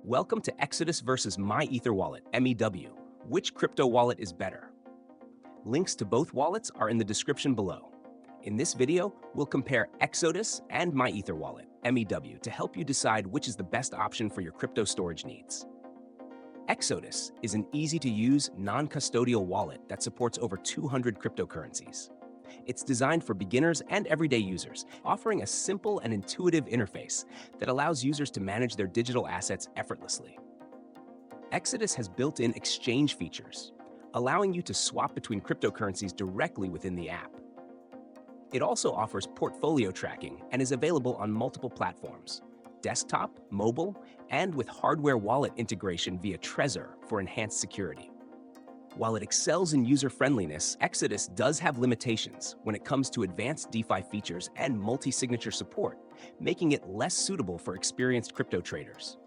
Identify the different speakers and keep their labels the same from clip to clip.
Speaker 1: Welcome to Exodus versus MyEtherWallet, MEW. Which crypto wallet is better? Links to both wallets are in the description below. In this video, we'll compare Exodus and MyEtherWallet, MEW, to help you decide which is the best option for your crypto storage needs. Exodus is an easy-to-use, non-custodial wallet that supports over 200 cryptocurrencies. It's designed for beginners and everyday users, offering a simple and intuitive interface that allows users to manage their digital assets effortlessly. Exodus has built-in exchange features, allowing you to swap between cryptocurrencies directly within the app. It also offers portfolio tracking and is available on multiple platforms: desktop, mobile, and with hardware wallet integration via Trezor for enhanced security. While it excels in user-friendliness, Exodus does have limitations when it comes to advanced DeFi features and multi-signature support, making it less suitable for experienced crypto traders.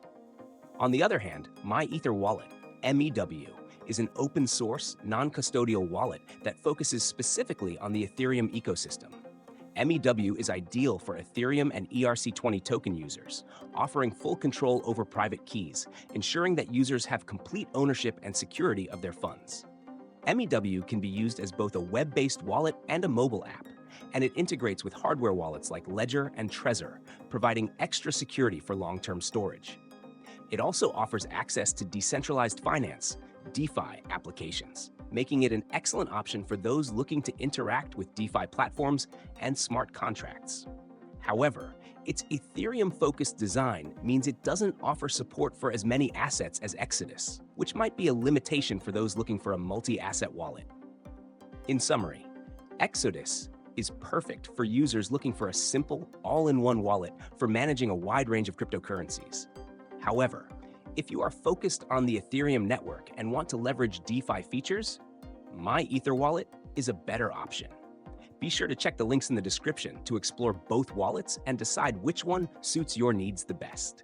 Speaker 1: On the other hand, MyEtherWallet, MEW, is an open-source, non-custodial wallet that focuses specifically on the Ethereum ecosystem. MEW is ideal for Ethereum and ERC20 token users, offering full control over private keys, ensuring that users have complete ownership and security of their funds. MEW can be used as both a web-based wallet and a mobile app, and it integrates with hardware wallets like Ledger and Trezor, providing extra security for long-term storage. It also offers access to decentralized finance, DeFi applications, making it an excellent option for those looking to interact with DeFi platforms and smart contracts. However, its Ethereum-focused design means it doesn't offer support for as many assets as Exodus, which might be a limitation for those looking for a multi-asset wallet. In summary, Exodus is perfect for users looking for a simple, all-in-one wallet for managing a wide range of cryptocurrencies. However, if you are focused on the Ethereum network and want to leverage DeFi features, MyEtherWallet is a better option. Be sure to check the links in the description to explore both wallets and decide which one suits your needs the best.